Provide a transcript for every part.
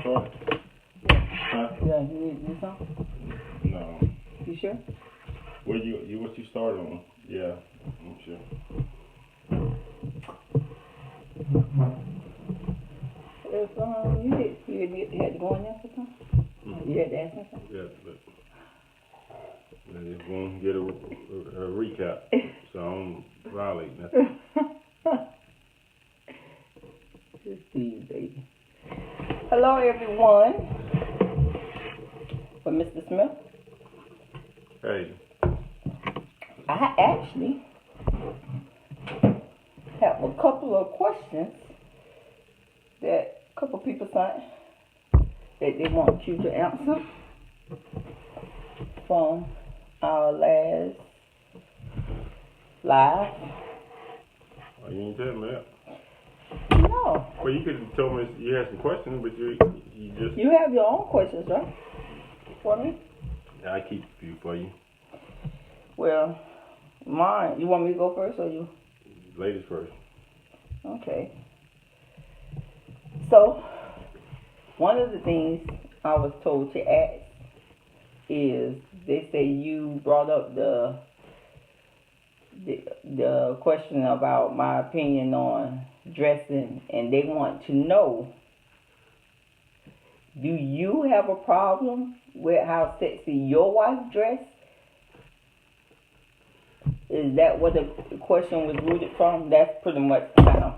start? Huh? Yeah, you need to do something? No. You sure? What you started on? Yeah, I'm sure. If you had to go in there for something? You had to ask me something? Yeah, but I just want to get a recap, so I don't violate nothing. Just Steve, baby. Hello, everyone. For Mr. Smith. Hey. I actually have a couple of questions that a couple people sent that they want you to answer from our last live. Oh, you didn't tell me that. No. Well, you could have told me you had some questions, but you just... You have your own questions, right? For me? I keep a few for you. Well, mine. You want me to go first or you? Ladies first. Okay. So, one of the things I was told to ask is, they say you brought up the question about my opinion on dressing, and they want to know, do you have a problem with how sexy your wife dressed? Is that what the question was rooted from? That's pretty much kind of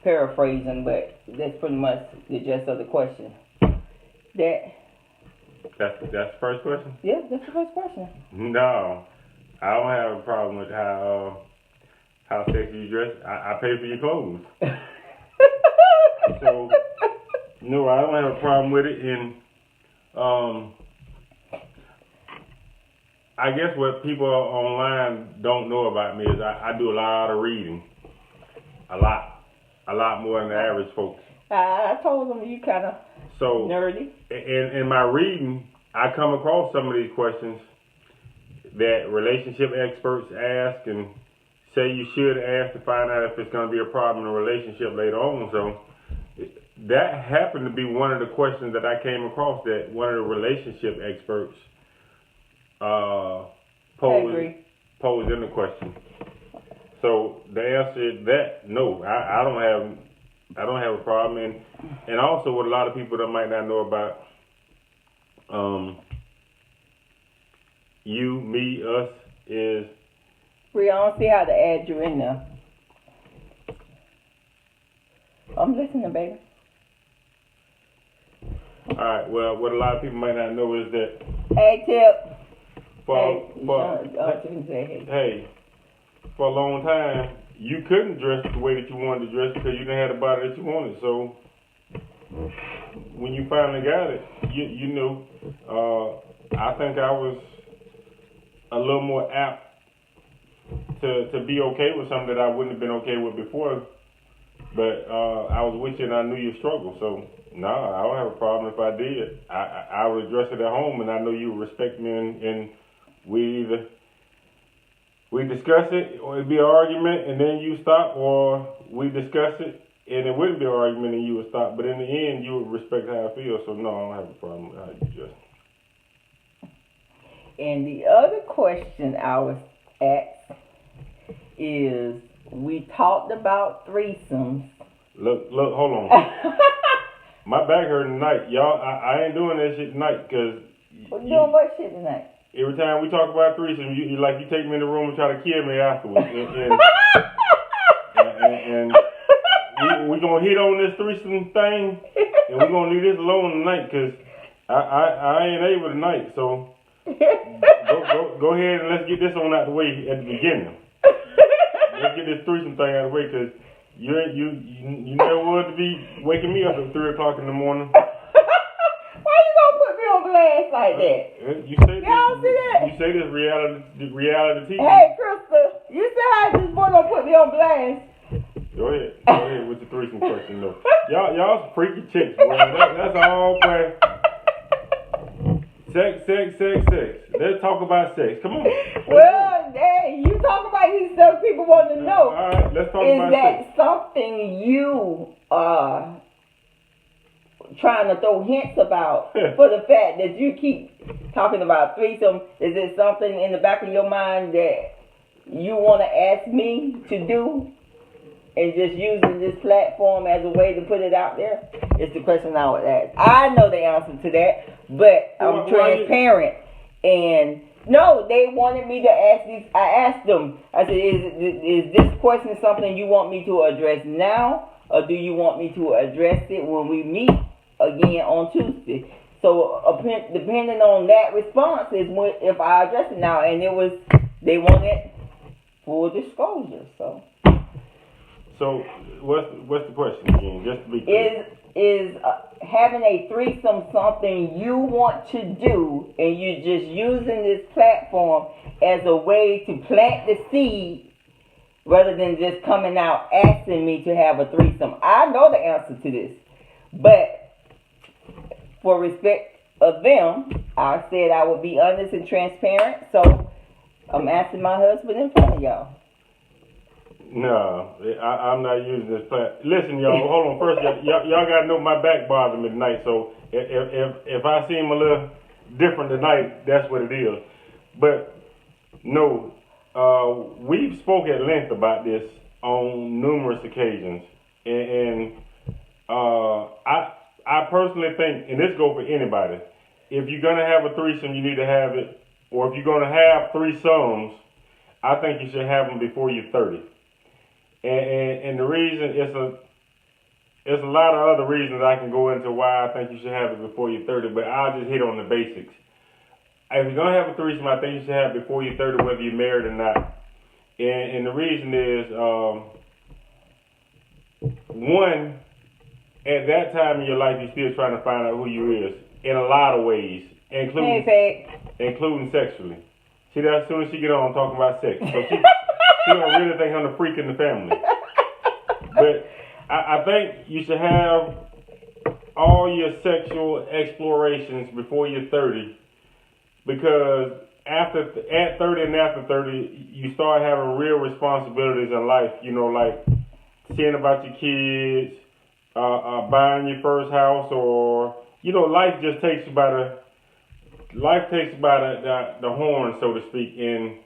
paraphrasing, but that's pretty much the gist of the question. That's the first question? Yeah, that's the first question. No, I don't have a problem with how sexy you dress. I pay for your clothes. So, no, I don't have a problem with it. And I guess what people online don't know about me is I do a lot of reading. A lot more than the average folks. I told them you kind of nerdy. In my reading, I come across some of these questions that relationship experts ask and say you should ask to find out if it's going to be a problem in a relationship later on. So that happened to be one of the questions that I came across that one of the relationship experts posed in the question. So the answer is that no, I don't have a problem, and also what a lot of people that might not know about you, me, us is. I don't see how to add you in there. I'm listening, baby. All right. Well, what a lot of people might not know is that. Hey, Tip. Hey, for a long time, you couldn't dress the way that you wanted to dress because you didn't have the body that you wanted. So when you finally got it, you knew. I think I was a little more apt to be okay with something that I wouldn't have been okay with before. But I was with you and I knew your struggle. So no, I don't have a problem if I did. I would address it at home, and I know you would respect me, and we discuss it, or it'd be an argument, and then you stop, or we discuss it, and it wouldn't be an argument, and you would stop. But in the end, you would respect how I feel. So no, I don't have a problem with how you dress. And the other question I was asked is, we talked about threesomes. Look, hold on. My back hurting tonight, y'all. I ain't doing that shit tonight, because... What you doing what shit tonight? Every time we talk about threesomes, you take me in the room and try to kill me afterwards. and we gonna hit on this threesome thing, and we're gonna leave this alone tonight, because I ain't able tonight, so... Go ahead and let's get this on out the way at the beginning. Let's get this threesome thing out of the way, because you never wanted to be waking me up at 3 o'clock in the morning. Why you gonna put me on blast like that? Y'all see that? You say this reality TV. Hey, Krista, you say how this boy gonna put me on blast? Go ahead with the threesome question, though. Y'all some freaky chicks, boy. That's all, boy. Sex. Let's talk about sex. Come on. Well, hey, you talk about these stuff people want to know. All right, let's talk about sex. Is that something you trying to throw hints about for the fact that you keep talking about threesome. Is it something in the back of your mind that you want to ask me to do, and just using this platform as a way to put it out there? It's the question I would ask. I know the answer to that, but I'm transparent. And no, they wanted me to ask these. I asked them. I said, "Is this question something you want me to address now, or do you want me to address it when we meet again on Tuesday?" So depending on that response is if I address it now. And they wanted full disclosure. So what's the question again? Just to be clear. Is having a threesome something you want to do, and you're just using this platform as a way to plant the seed rather than just coming out asking me to have a threesome? I know the answer to this, but for respect of them, I said I would be honest and transparent, so I'm asking my husband in front of y'all. No, I'm not using this platform. Listen, y'all, hold on. First, y'all got to know my back bothers me tonight. So if I seem a little different tonight, that's what it is. But no, we've spoke at length about this on numerous occasions, and I personally think, and this goes for anybody, if you're gonna have a threesome, you need to have it, or if you're gonna have threesomes, I think you should have them before you're 30. And the reason it's a lot of other reasons I can go into why I think you should have it before you're 30, but I'll just hit on the basics. If you're gonna have a threesome, I think you should have it before you're 30, whether you're married or not. And the reason is, one, at that time in your life, you're still trying to find out who you is in a lot of ways, including sexually. See, that as soon as she get on talking about sex, so she don't really think I'm the freak in the family. But I think you should have all your sexual explorations before you're 30, because at 30 and after 30, you start having real responsibilities in life. You know, like seeing about your kids, buying your first house, or life just takes you by the horn, so to speak. And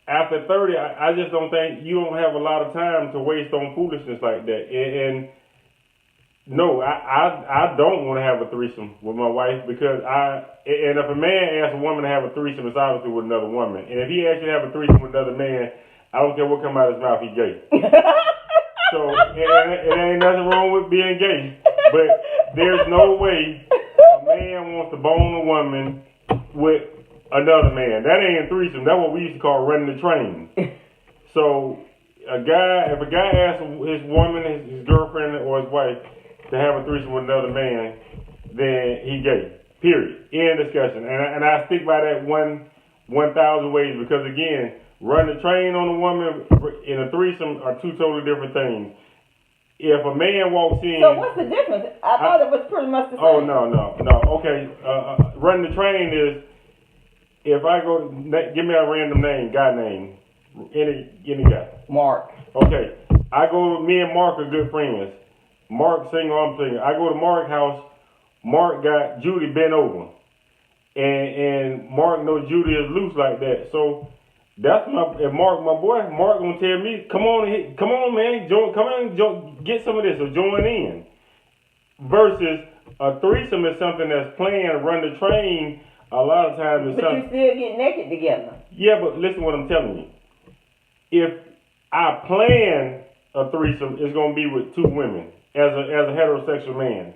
after 30, I just don't think you don't have a lot of time to waste on foolishness like that. And no, I don't want to have a threesome with my wife, because and if a man asks a woman to have a threesome, it's obviously with another woman. And if he asks you to have a threesome with another man, I don't care what comes out of his mouth, he's gay. So it ain't nothing wrong with being gay, but there's no way a man wants to bone a woman with another man. That ain't a threesome. That's what we used to call running the train. So if a guy asks his woman, his girlfriend, or his wife to have a threesome with another man, then he gay. Period. End discussion. And I stick by that 1,000 ways, because again, run the train on a woman in a threesome are two totally different things. If a man walks in... So what's the difference? I thought it was pretty much the same. Oh, no. Okay. Run the train is, if I go... Give me a random name, guy name. Any guy. Mark. Okay. Me and Mark are good friends. Mark single, I'm single. I go to Mark's house. Mark got Judy bent over. And Mark knows Judy is loose like that. So... That's if Mark, my boy, Mark gonna tell me, come on, man, get some of this, or join in. Versus a threesome is something that's planned, run the train. A lot of times, it's but you still get naked together. Yeah, but listen to what I'm telling you. If I plan a threesome, it's gonna be with two women as a heterosexual man.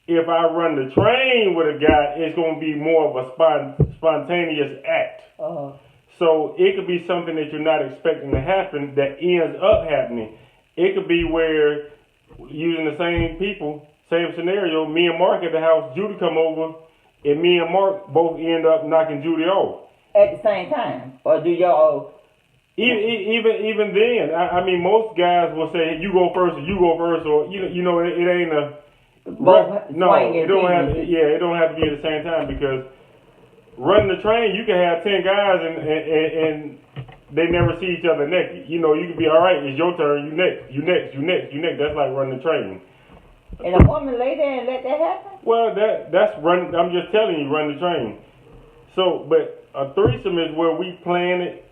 If I run the train with a guy, it's gonna be more of a spontaneous act. So it could be something that you're not expecting to happen that ends up happening. It could be where, using the same people, same scenario, me and Mark at the house, Judy come over, and me and Mark both end up knocking Judy off. At the same time? Or do y'all... Even then, I mean, most guys will say, you go first, or you go first, or, it ain't a... it don't have to be at the same time, because running the train, you can have 10 guys and they never see each other naked. You could be all right. It's your turn. You next. That's like running the train. And a woman lay there and let that happen? Well, that's run. I'm just telling you, run the train. So, but a threesome is where we plan it.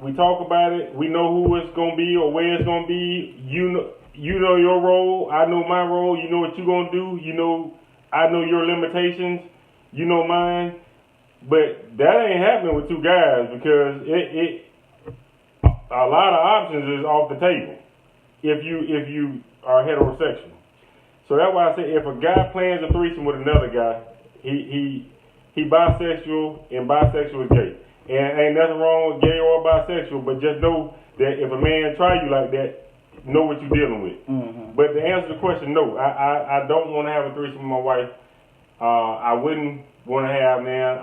We talk about it. We know who it's gonna be or where it's gonna be. You know your role. I know my role. You know what you're gonna do. I know your limitations. You know mine. But that ain't happening with two guys because a lot of options is off the table if you are heterosexual. So that's why I say if a guy plans a threesome with another guy, he bisexual and bisexual is gay. And ain't nothing wrong with gay or bisexual, but just know that if a man try you like that, know what you're dealing with. Mm-hmm. But to answer the question, no, I don't want to have a threesome with my wife. I wouldn't want to have, man.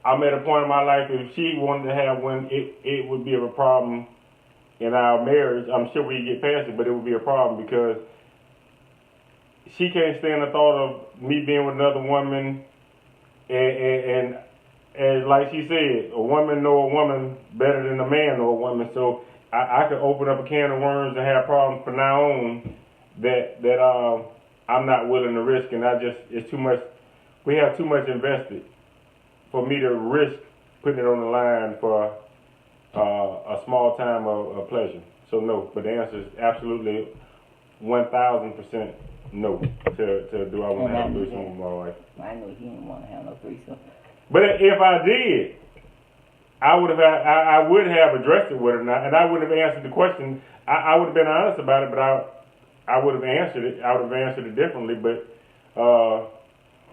I'm at a point in my life, if she wanted to have one, it would be a problem in our marriage. I'm sure we'd get past it, but it would be a problem because she can't stand the thought of me being with another woman and like she said, a woman know a woman better than a man know a woman. So I could open up a can of worms and have problems from now on that I'm not willing to risk, and it's too much. We have too much invested for me to risk putting it on the line for a small time of pleasure. So no, but the answer is absolutely 1,000% no to do I want to have a threesome with my wife. I know he didn't want to have no threesome. But if I did, I would have addressed it with her, and I would have answered the question. I would have been honest about it, but I would have answered it. I would have answered it differently. But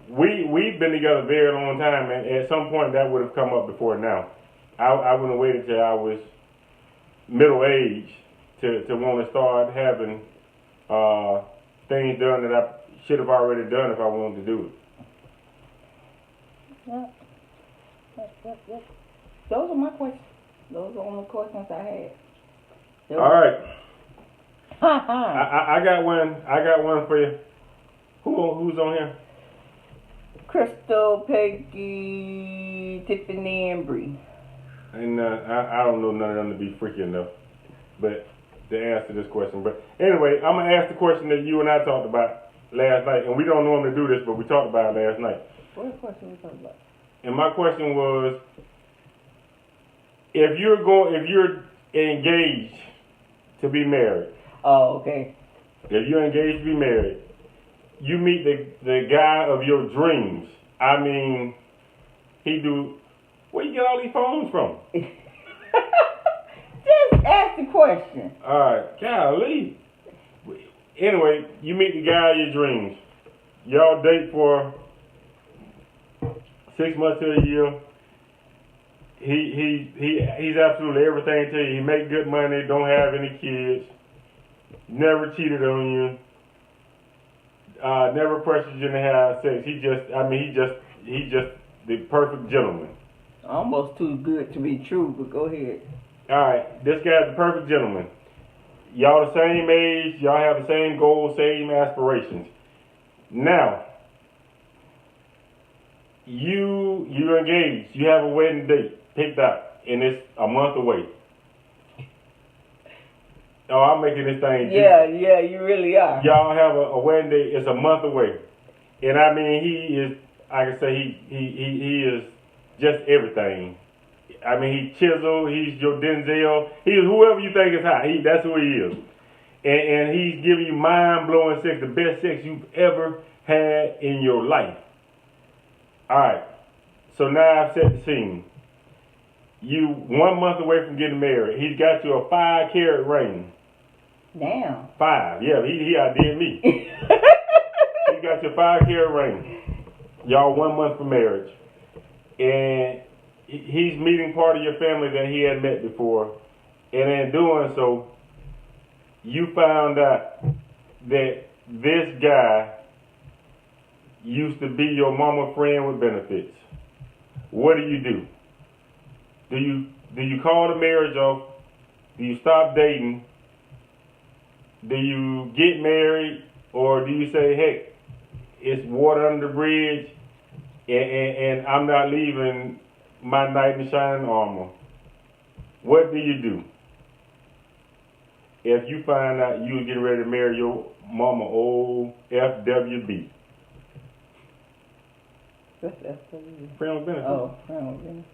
we've been together a very long time, and at some point that would have come up before now. I wouldn't have waited till I was middle age to want to start having things done that I should have already done if I wanted to do it. Yeah. Yep. Those are my questions. Those are the only questions I had. All right. I got one. I got one for you. Who's on here? Crystal, Peggy, Tiffany, and Bree. And I don't know none of them to be freaky enough, but to answer this question. But anyway, I'm gonna ask the question that you and I talked about last night, and we don't normally do this, but we talked about it last night. What question we talking about? And my question was, if you're engaged to be married. Oh, okay. If you're engaged to be married, you meet the guy of your dreams. I mean, where you get all these phones from? Just ask the question. All right, golly. Anyway, you meet the guy of your dreams. Y'all date for 6 months to a year. He's absolutely everything to you. He make good money, don't have any kids, never cheated on you, never pressured you to have sex. He's just the perfect gentleman. Almost too good to be true, but go ahead. All right, this guy's the perfect gentleman. Y'all the same age, y'all have the same goals, same aspirations. Now, you're engaged, you have a wedding date picked out, and it's a month away. Oh, I'm making this thing juicy. Yeah, you really are. Y'all have a wedding date, it's a month away. And I mean, he is, I can say he is just everything. I mean, he's chiseled, he's your Denzel, he's whoever you think is hot, that's who he is. And he's giving you mind-blowing sex, the best sex you've ever had in your life. All right, so now I've set the scene. You 1 month away from getting married. He's got you a 5-carat ring. Damn. 5, yeah, he outdid me. He got your 5-carat ring. Y'all 1 month from marriage. And he's meeting part of your family that he hadn't met before. And in doing so, you found out that this guy used to be your mama friend with benefits. What do? Do you call the marriage off? Do you stop dating? Do you get married? Or do you say, hey, it's water under the bridge and I'm not leaving my knight in shining armor? What do you do? if you find out you was getting ready to marry your mama old FWB? What's FWB? Friend with benefits. Oh, friend with benefits.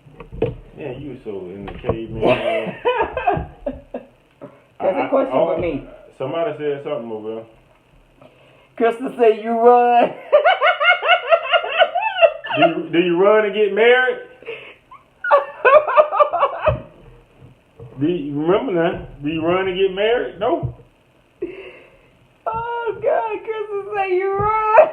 Yeah, you was so in the caveman. That's a question for me. Somebody said something over there. Crystal said you run. Do you run and get married? Do you remember now? Do you run and get married? No. Oh God, Crystal said you run.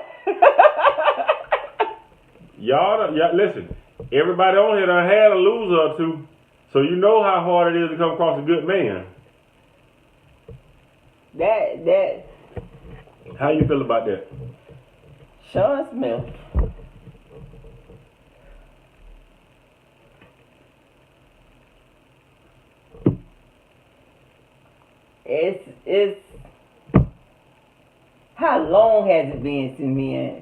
Y'all, listen. Everybody on here done had a loser or two, so you know how hard it is to come across a good man. That. How you feel about that? Sean Smith. It's how long has it been since me and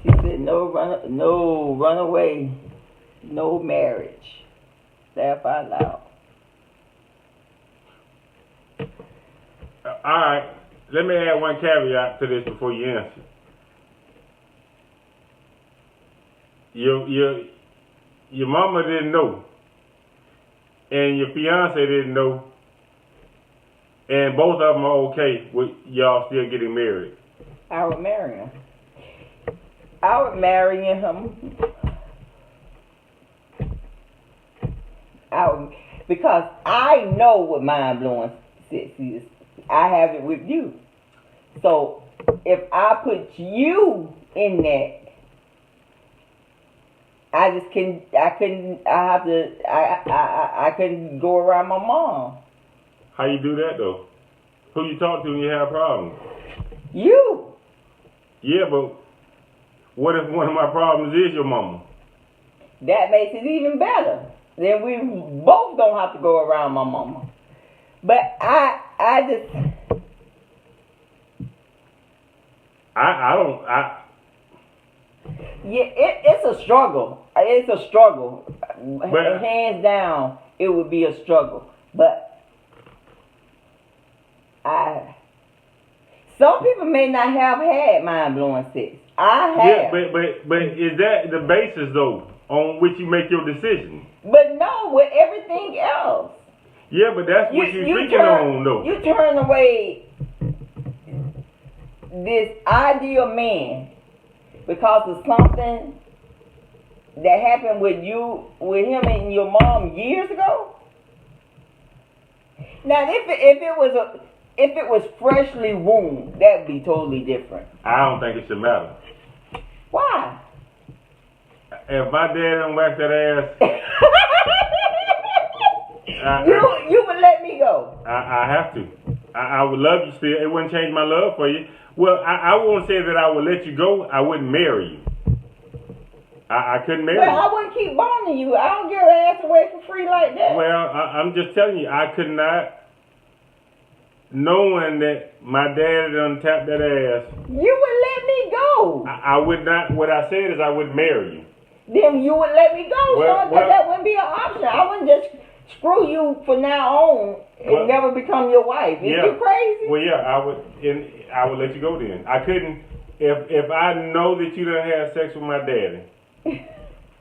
she said no runaway, no marriage. Laugh out loud. All right, let me add one caveat to this before you answer. Your mama didn't know, and your fiance didn't know, and both of them are okay with y'all still getting married. I would marry him. I would marry him. Because I know what mind blowing sex is. I have it with you. So if I put you in that, I couldn't go around my mom. How you do that though? Who you talk to when you have problems? You. Yeah, but what if one of my problems is your mama? That makes it even better. Then we both don't have to go around my mama. But I don't. Yeah, it's a struggle. It's a struggle. But, hands down, it would be a struggle. But some people may not have had mind-blowing sex. I have. Yeah, but is that the basis though on which you make your decision? But no, with everything else. Yeah, but that's what you're thinking on though. You turn away this ideal man because of something that happened with him and your mom years ago. Now, if it was freshly wombed, that'd be totally different. I don't think it should matter. Why? If my dad didn't whack that ass, you would let me go. I have to. I would love you still. It wouldn't change my love for you. Well, I won't say that I would let you go. I wouldn't marry you. I couldn't marry you. Well, I wouldn't keep boning you. I don't give an ass away for free like that. Well, I'm just telling you, I could not. Knowing that my dad done tapped that ass. You would let me go. I would not. What I said is I would marry you. Then you would let me go, because that wouldn't be an option. I wouldn't just screw you from now on and never become your wife. Is you crazy? Well, yeah, I would let you go then. I couldn't. If I know that you done had sex with my daddy,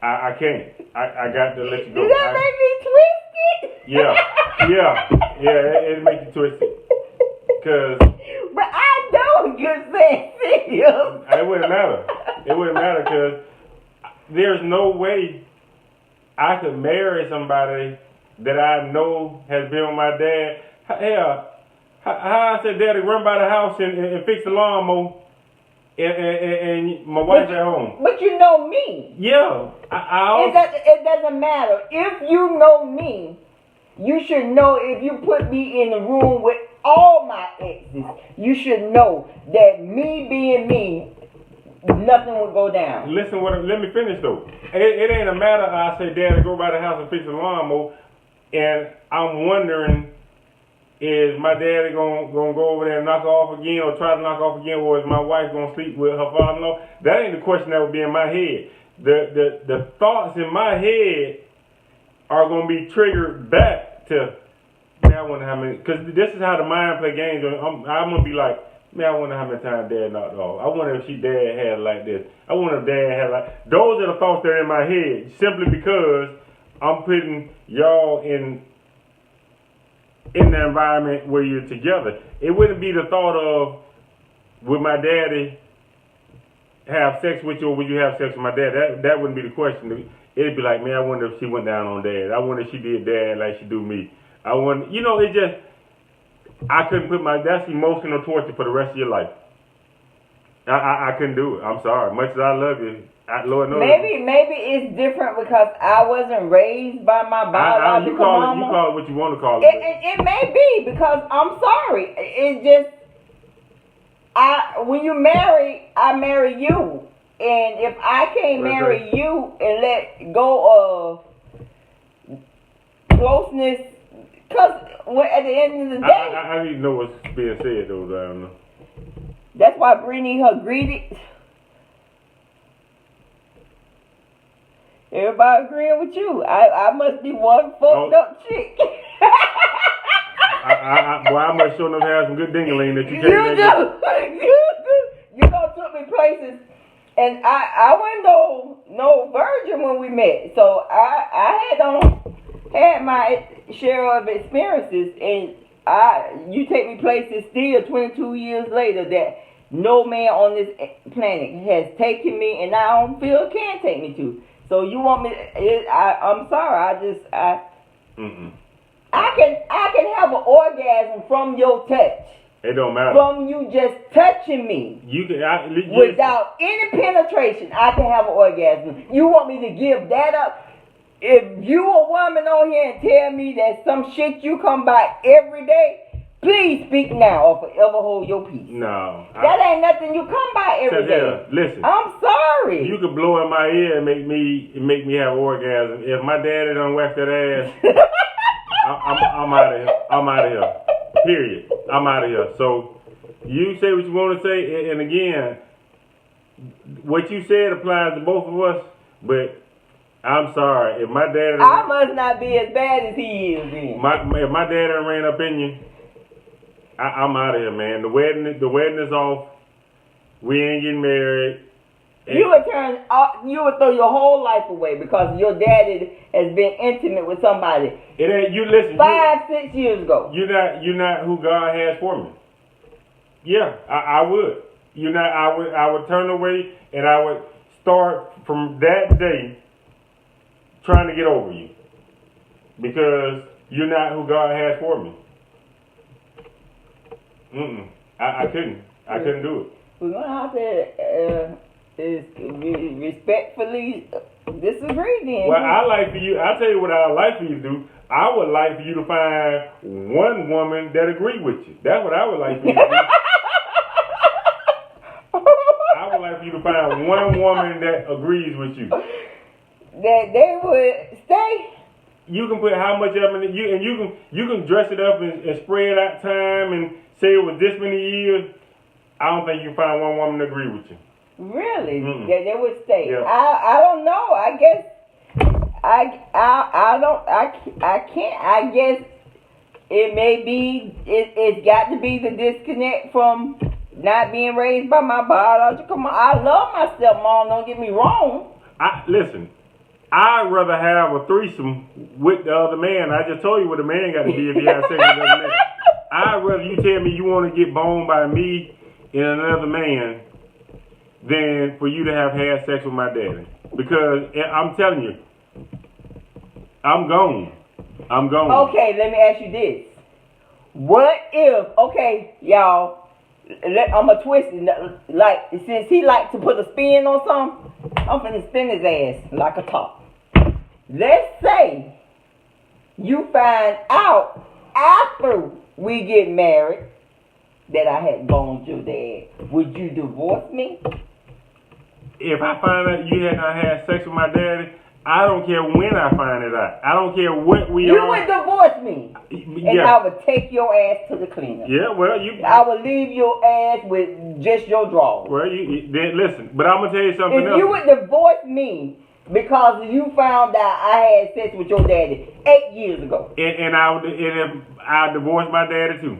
I can't. I got to let you go. Does that make me twisted? Yeah. It makes you twisted. But I know you're saying serious. It wouldn't matter. It wouldn't matter because there's no way I could marry somebody that I know has been with my dad. Hell, how I said daddy run by the house and fix the lawnmower and my wife's at home. But you know me. Yeah. It doesn't matter. If you know me, you should know if you put me in the room with all my exes, you should know that me being me, nothing would go down. Listen, let me finish though. It ain't a matter of I say, Daddy, go by the house and fix the lawnmower, and I'm wondering, is my daddy gonna go over there and knock off again, or try to knock off again, or is my wife gonna sleep with her father-in-law? That ain't the question that would be in my head. The thoughts in my head are gonna be triggered back to, man, I wonder how many, because this is how the mind play games. I'm gonna be like, man, I wonder how many times dad knocked off. I wonder if dad had like this. I wonder if dad had like, those are the thoughts that are in my head, simply because I'm putting y'all in the environment where you're together. It wouldn't be the thought of, would my daddy have sex with you, or would you have sex with my dad? That wouldn't be the question. It'd be like, man, I wonder if she went down on dad. I wonder if she did dad like she do me. I wonder, it just, I couldn't put that's emotional torture for the rest of your life. I couldn't do it. I'm sorry. Much as I love you, Lord knows. Maybe it's different because I wasn't raised by my biological mama. You call it what you want to call it. It may be because I'm sorry. It just, when you marry, I marry you. And if I can't marry you and let go of closeness, because at the end of the day, I need to know what's being said, though. I don't know. That's why Brittany, her greedy. Everybody agreeing with you. I must be one fucked up chick. I must sure enough have some good ding-a-ling that you can't. You do. You done took me places. And I wasn't no virgin when we met. So I had my share of experiences, and you take me places still 22 years later that no man on this planet has taken me, and I don't feel can take me to. So you want me? I'm sorry. I can have an orgasm from your touch. It don't matter. From you just touching me. Without any penetration, I can have an orgasm. You want me to give that up? If you a woman on here and tell me that some shit you come by every day, please speak now or forever hold your peace. No. That ain't nothing you come by every day. Listen. I'm sorry. You could blow in my ear and make me have orgasm. If my daddy done whack that ass, I'm out of here. I'm out of here. Period. I'm out of here. So you say what you want to say, and again, what you said applies to both of us, but I'm sorry. If my dad, I must not be as bad as he is then. If my dad ran up in you, I'm out of here, man. The wedding is off. We ain't getting married. You would throw your whole life away because your daddy has been intimate with somebody. It ain't you. Listen, 5-6 years ago. You're not who God has for me. Yeah, I would. You're not. I would turn away, and I would start from that day trying to get over you because you're not who God has for me. I couldn't. I couldn't do it. We're gonna have to respectfully disagree then. Well, I'll tell you what I'd like for you to do. I would like for you to find one woman that agree with you. That's what I would like for you to do. I would like for you to find one woman that agrees with you. That they would stay. You can put how much of it you can dress it up and spread out time and say it was this many years. I don't think you can find one woman to agree with you. Really? That they would stay. Yeah. I don't know. I guess I can't. I guess it may be. It's got to be the disconnect from not being raised by my biological mom. I love my stepmom. Don't get me wrong. Listen. I'd rather have a threesome with the other man. I just told you what the man got to be if he has sex with another man. I'd rather you tell me you want to get boned by me and another man than for you to have had sex with my daddy. Because I'm telling you, I'm gone. I'm gone. Okay, let me ask you this. What if, okay, y'all, I'm going to twist it. Like, since he likes to put a spin on something, I'm finna spin his ass like a top. Let's say you find out after we get married that I had boned your dad. Would you divorce me? If I find out you had not had sex with my daddy, I don't care when I find it out. I don't care what we are. You would divorce me. And I would take your ass to the cleaner. Yeah, well, I would leave your ass with just your drawers. Well, then listen, but I'm going to tell you something else. If you would divorce me because you found out I had sex with your daddy 8 years ago. And I divorced my daddy too,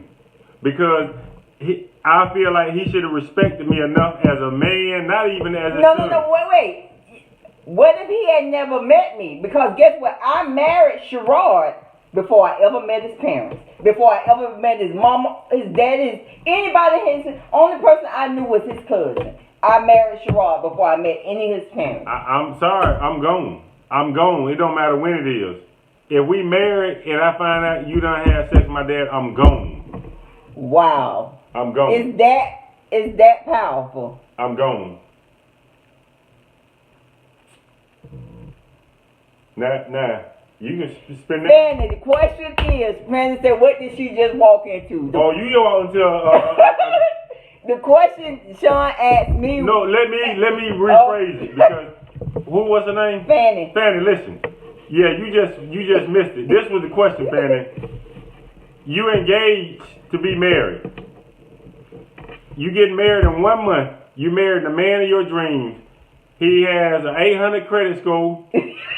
because I feel like he should have respected me enough as a man, not even as a son. No, wait. What if he had never met me? Because guess what? I married Sherrod before I ever met his parents. Before I ever met his mama, his daddy, anybody. His only person I knew was his cousin. I married Sherrod before I met any of his parents. I'm sorry. I'm gone. I'm gone. It don't matter when it is. If we married and I find out you done had sex with my dad, I'm gone. Wow. I'm gone. Is that powerful? I'm gone. Now, you can spend that. Fanny, the question is, Fanny said, what did she just walk into? Oh, you walk into the question Sean asked me. No, let me rephrase it, because who was the name? Fanny. Fanny, listen. Yeah, you just missed it. This was the question, Fanny. You engaged to be married. You get married in 1 month. You married the man of your dreams. He has an 800 credit score.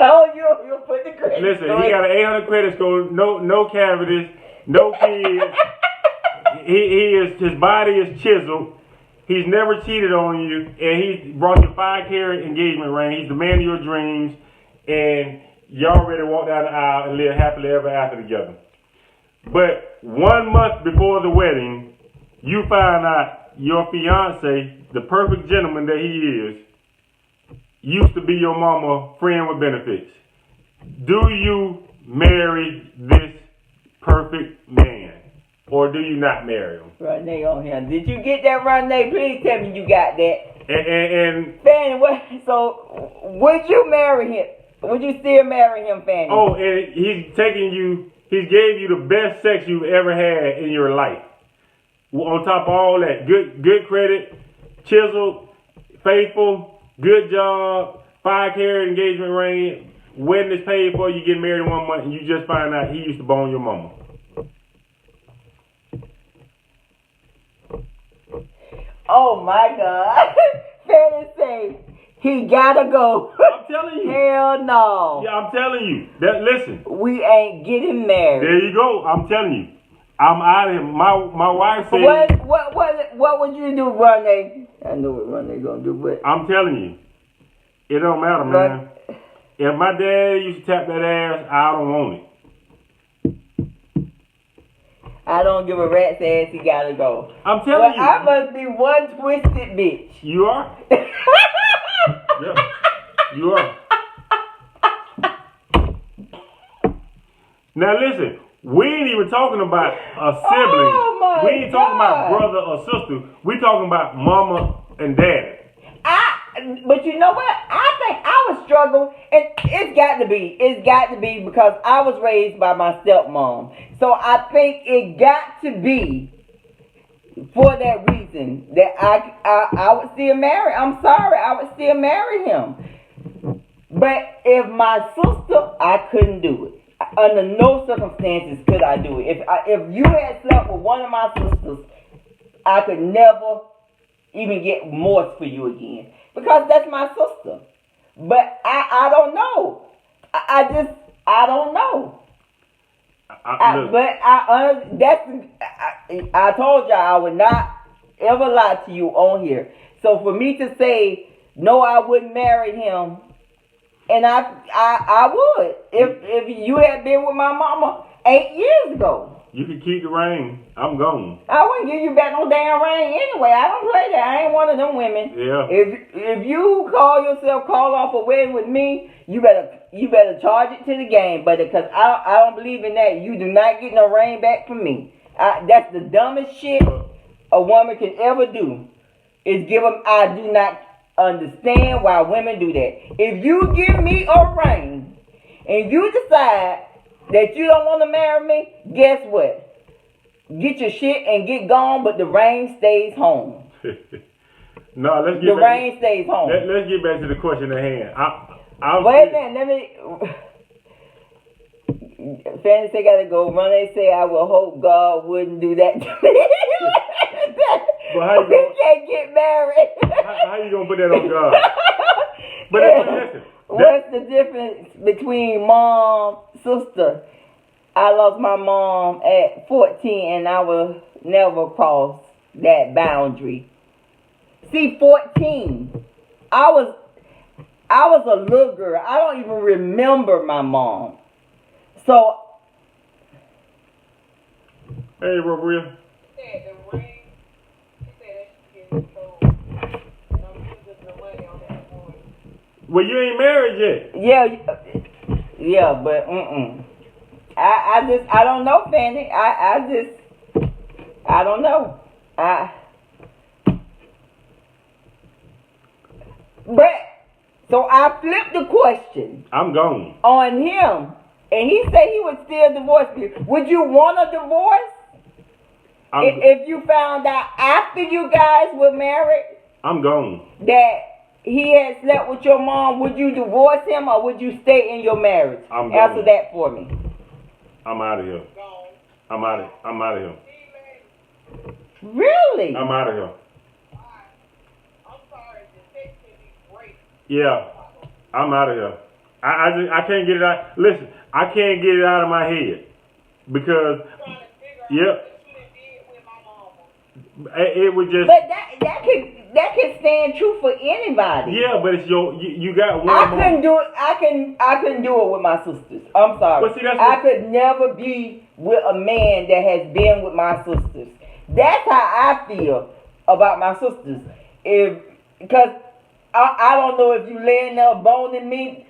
Oh, you put the credit. Listen, he got an 800 credit score. No cavities, no kids. His body is chiseled. He's never cheated on you, and he brought you 5-carat engagement ring. He's the man of your dreams, and y'all already walked down the aisle and lived happily ever after together. But 1 month before the wedding, you find out your fiance, the perfect gentleman that he is, used to be your mama friend with benefits. Do you marry this perfect man, or do you not marry him? Renee on here. Did you get that, Renee? Please tell me you got that. And Fanny, so would you marry him? Would you still marry him, Fanny? Oh, and he's gave you the best sex you've ever had in your life. On top of all that, good credit, chiseled, faithful, good job, 5-carat engagement ring, wedding is paid for, you get married in 1 month, and you just find out he used to bone your mama. Oh my God. Fanny say he gotta go. I'm telling you. Hell no. Yeah, I'm telling you. Listen. We ain't getting married. There you go. I'm telling you. I'm out of here. My wife said. What would you do, Renee? I know what Renee gonna do, but I'm telling you, it don't matter, man. If my dad used to tap that ass, I don't want it. I don't give a rat's ass. He gotta go. I'm telling you. I must be one twisted bitch. You are. Yeah, you are. Now listen. We ain't even talking about a sibling. Oh we ain't talking about brother or sister. We talking about mama and daddy. But you know what? I think I was struggling, and it's got to be because I was raised by my stepmom. So I think it got to be for that reason that I would still marry. I'm sorry, I would still marry him. But if my sister, I couldn't do it. Under no circumstances could I do it. If you had slept with one of my sisters, I could never even get remorse for you again. Because that's my sister. But I don't know. I don't know. I told y'all I would not ever lie to you on here. So for me to say, no, I wouldn't marry him, and I would. If you had been with my mama 8 years ago. You can keep the ring. I'm gone. I wouldn't give you back no damn ring anyway. I don't play that. I ain't one of them women. Yeah. If you call off a wedding with me, you better charge it to the game, buddy. Because I don't believe in that. You do not get no ring back from me. That's the dumbest shit a woman can ever do. Is give them. I do not understand why women do that. If you give me a ring and you decide that you don't want to marry me, guess what? Get your shit and get gone, but the ring stays home. No, let's get the ring stays home. Let's get back to the question at hand. Wait a minute, let me. Fantasy gotta go. Renee say, I will hope God wouldn't do that to me. But how you we can't get married. How you gonna put that on God? But listen, What's the difference between mom, sister? I lost my mom at 14 and I will never cross that boundary. See, 14. I was a little girl. I don't even remember my mom. So, hey, Robria. Well, you ain't married yet. Yeah, but I don't know, Fanny. I don't know. But so I flipped the question. I'm gone. On him, and he said he would still divorce you. Would you want a divorce if you found out after you guys were married? I'm gone. That he had slept with your mom. Would you divorce him or would you stay in your marriage? Answer that for me. I'm out of here. I'm out of here. Really? I'm out of here. Yeah, I'm out of here. I can't get it out. Listen, I can't get it out of my head because, yep. It was just. But that can stand true for anybody. Yeah, but it's you got one. I couldn't do it. I couldn't do it with my sisters. I'm sorry. Well, see, I could never be with a man that has been with my sisters. That's how I feel about my sisters. Because I don't know if you laying there boning me,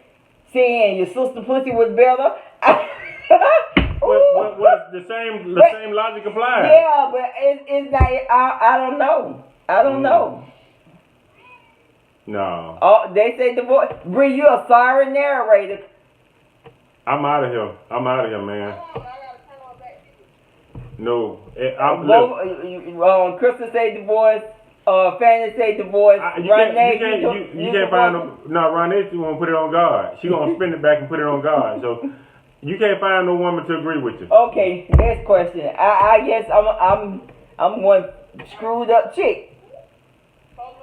saying your sister pussy was better. Well, the same logic applies. Yeah, but it's like I don't know. I don't know. No. Oh, they say divorce. Bree, you a sorry narrator. I'm out of here, man. No, Krista say divorce. Fanny say divorce. You can't find no. No, Ronette won't put it on God. She gonna spin it back and put it on God. So you can't find no woman to agree with you. Okay, next question. I guess I'm one screwed up chick.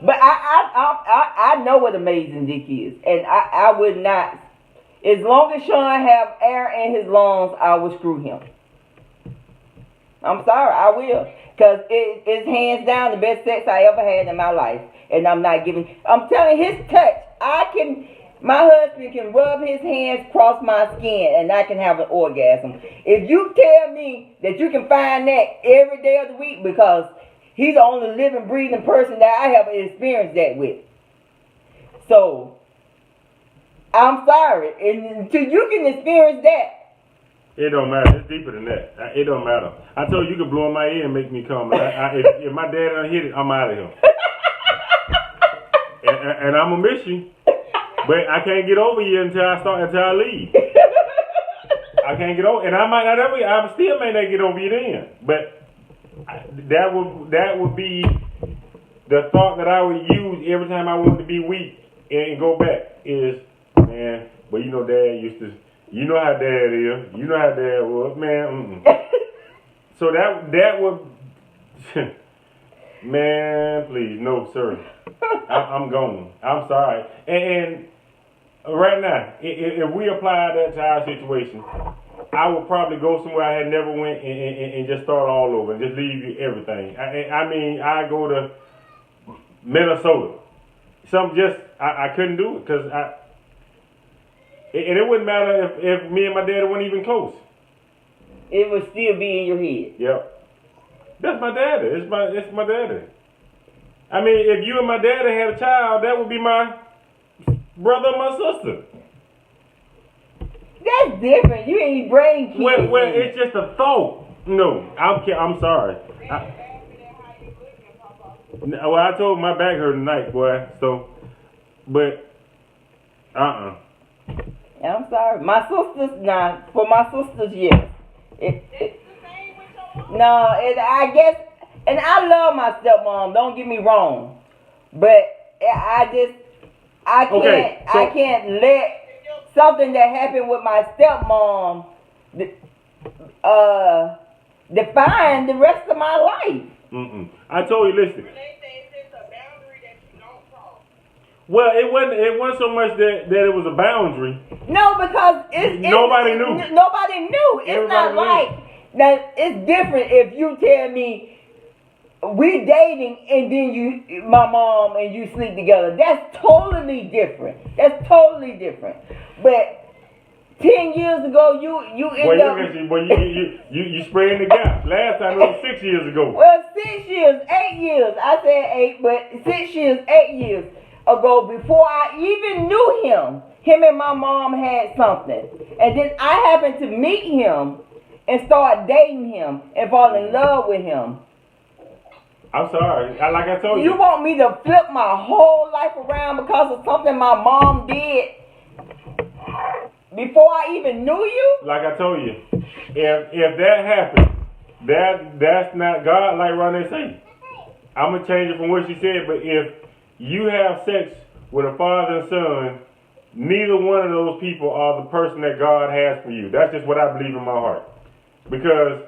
But I know what amazing dick is, and I would not. As long as Sean have air in his lungs, I will screw him. I'm sorry, I will. Because it's hands down the best sex I ever had in my life. And I'm not giving. I'm telling you, his touch. My husband can rub his hands across my skin and I can have an orgasm. If you tell me that you can find that every day of the week, because he's the only living, breathing person that I have experienced that with. So, I'm sorry. Until you can experience that. It don't matter. It's deeper than that. It don't matter. I told you could blow in my ear and make me come. If my dad done hit it, I'm out of here. and I'm gonna miss you, but I can't get over you until I leave. I can't get over, and I might not ever. I still may not get over you then. But that would be the thought that I would use every time I wanted to be weak and go back. Is, man, but you know, Dad used to. You know how Dad is. You know how Dad was, man. So that would, man, please, no, sir. I'm gone. I'm sorry. And right now, if we apply that to our situation, I would probably go somewhere I had never went and just start all over and just leave you everything. I mean, I go to Minnesota. I couldn't do it because and it wouldn't matter if me and my daddy weren't even close. It would still be in your head. Yep. That's my daddy. It's my daddy. I mean, if you and my daddy had a child, that would be my brother and my sister. That's different. You ain't brain kids. Well, it's just a thought. No, I'm sorry. I told my back hurt tonight, boy. So, but, I'm sorry. My sisters, for my sisters, yes. I guess, and I love my stepmom, don't get me wrong. But I can't let something that happened with my stepmom define the rest of my life. I told you, listen. Well, it wasn't so much that it was a boundary. No, because Nobody knew. Nobody knew. It's Everybody not like that. It's different if you tell me we dating and then my mom and you sleep together. That's totally different. That's totally different. But 10 years ago, you end up. You spreading the gap. Last time it was 6 years ago. Well, 6 years, 8 years. I said 8, but 6 years, 8 years ago, before I even knew him and my mom had something, and then I happened to meet him and start dating him and fall in love with him. I'm sorry. Like I told you. You want me to flip my whole life around because of something my mom did before I even knew you? Like I told you, if that happened, that's not God. Like Ronnie said, I'm gonna change it from what she said. But if you have sex with a father and son, neither one of those people are the person that God has for you. That's just what I believe in my heart. Because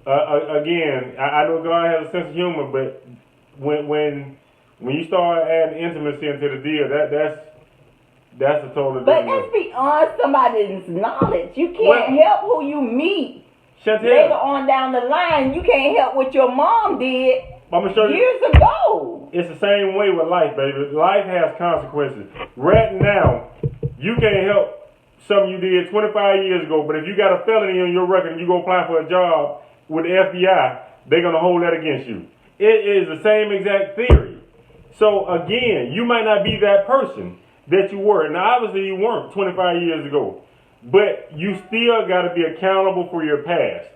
again, I know God has a sense of humor, but when you start adding intimacy into the deal, that's a total different. But that's beyond somebody's knowledge. You can't help who you meet. Later on down the line, you can't help what your mom did years ago. It's the same way with life, baby. Life has consequences. Right now, you can't help something you did 25 years ago, but if you got a felony on your record and you go apply for a job with the FBI, they're going to hold that against you. It is the same exact theory. So again, you might not be that person that you were. Now, obviously you weren't 25 years ago, but you still got to be accountable for your past,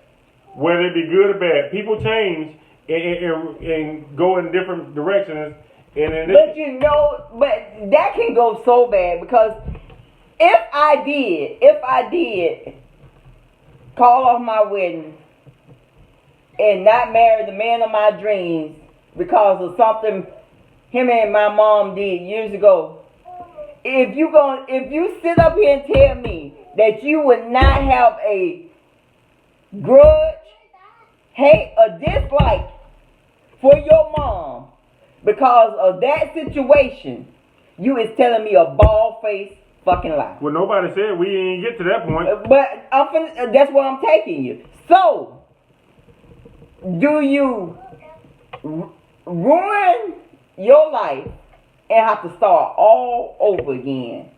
whether it be good or bad. People change and go in different directions. But that can go so bad because if I did call off my wedding and not marry the man of my dreams because of something him and my mom did years ago, if you sit up here and tell me that you would not have a grudge, hate, or dislike for your mom because of that situation, you is telling me a bald-faced fucking lie. Well, nobody said we didn't get to that point. But that's where I'm taking you. So, do you ruin your life and have to start all over again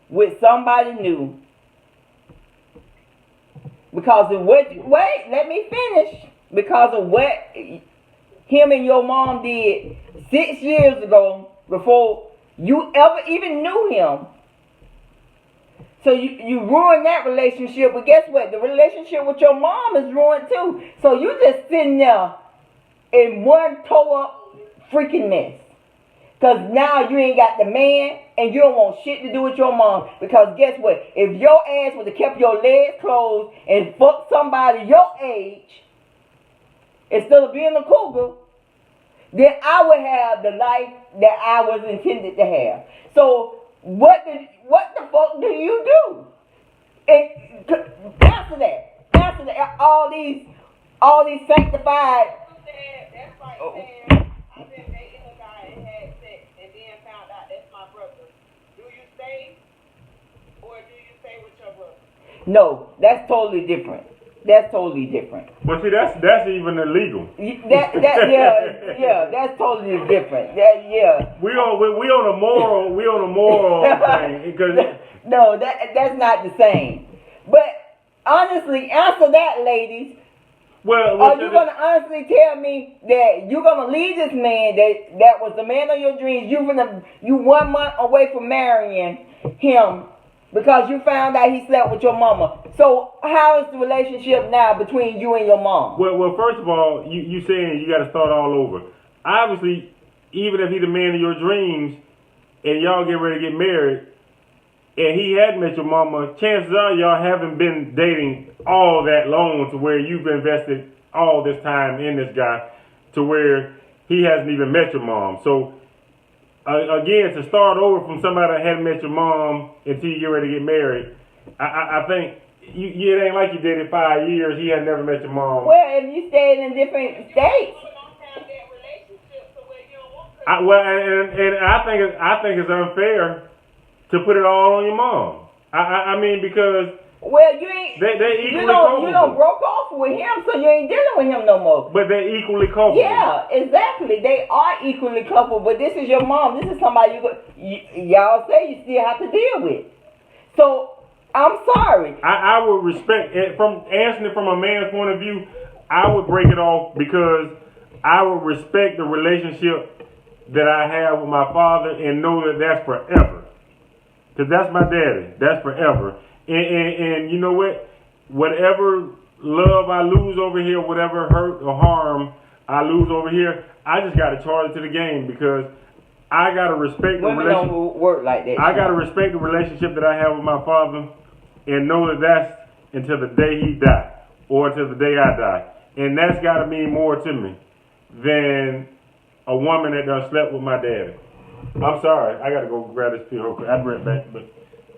with somebody new because of what? Wait, let me finish. Because of what him and your mom did 6 years ago before you ever even knew him. So you ruined that relationship, but guess what? The relationship with your mom is ruined too. So you just sitting there in one tore up freaking mess. Because now you ain't got the man and you don't want shit to do with your mom. Because guess what? If your ass would have kept your legs closed and fucked somebody your age instead of being a cougar, then I would have the life that I was intended to have. So what the fuck do you do? Answer that. Answer that. All these sanctified. That's like saying I've been dating a guy and had sex and then found out that's my brother. Do you stay or do you stay with your brother? No, that's totally different. That's totally different. But see, that's even illegal. That's totally different. We on a moral thing because no, that's not the same. But honestly, answer that, ladies. Well, are you gonna honestly tell me that you're gonna leave this man that was the man of your dreams? You 1 month away from marrying him because you found out he slept with your mama. So how is the relationship now between you and your mom? Well, first of all, you saying you got to start all over. Obviously, even if he's the man of your dreams and y'all get ready to get married, and he hadn't met your mama, chances are y'all haven't been dating all that long to where you've invested all this time in this guy to where he hasn't even met your mom. So, again, to start over from somebody that hadn't met your mom until you get ready to get married, I think it ain't like you dated 5 years, he had never met your mom. Well, if you stayed in different states. And I think it's unfair to put it all on your mom. I mean, because well, you ain't. they equally you culpable. don't broke off with him, so you ain't dealing with him no more. But they're equally culpable. Yeah, exactly. They are equally culpable. But this is your mom. This is somebody y'all say you still have to deal with. So I'm sorry. I would respect it from answering it from a man's point of view. I would break it off because I would respect the relationship that I have with my father and know that that's forever. Because that's my daddy. That's forever. And you know what? Whatever love I lose over here, whatever hurt or harm I lose over here, I just got to charge it to the game because I got to respect the Women relationship. don't work like that. I got to respect the relationship that I have with my father and know that that's until the day he died or until the day I die. And that's got to mean more to me than a woman that done slept with my daddy. I'm sorry. I got to go grab this pill. I'll be right back. But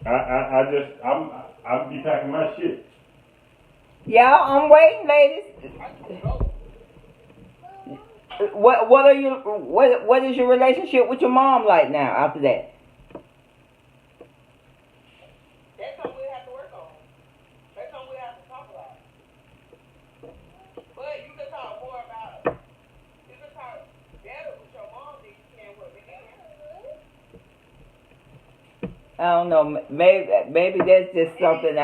I'll be packing my shit. Yeah, I'm waiting, ladies. What is your relationship with your mom like now after that? That's something we have to work on. That's something we have to talk about. But you can talk more about, you can talk better with your mom than you can with me. I don't know. Maybe that's just something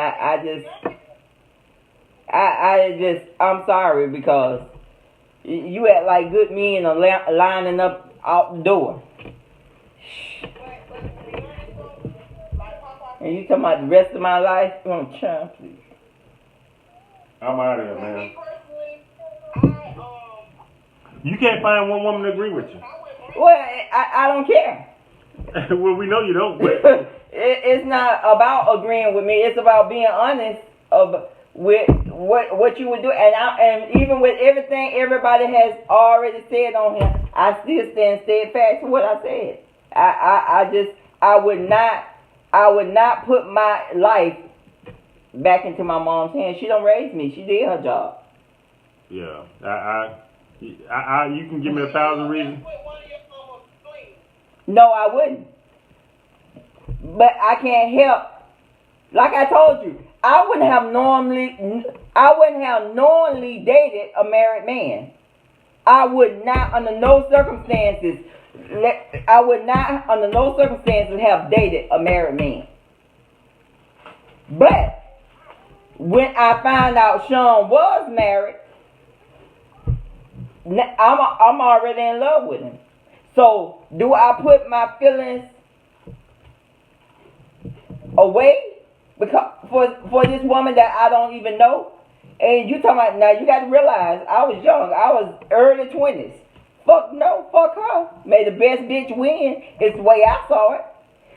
I'm sorry because you act like good men are lining up out the door. And you talking about the rest of my life? Child, please. I'm out of here, man. Me personally, You can't find one woman to agree with you. Well, I don't care. Well, we know you don't. But It's not about agreeing with me. It's about being honest with what you would do. And even with everything everybody has already said on here, I still stand steadfast to what I said. I would not put my life back into my mom's hands. She don't raise me. She did her job. yeah, you can give me 1,000 reasons. No, I wouldn't. But I can't help. Like I told you, I wouldn't have knowingly dated a married man. I would not, under no circumstances, have dated a married man. But when I found out Sean was married, I'm already in love with him. So do I put my feelings away because for this woman that I don't even know? And you talking about, now you got to realize I was young. I was early 20s. Fuck her. May the best bitch win. It's the way I saw it.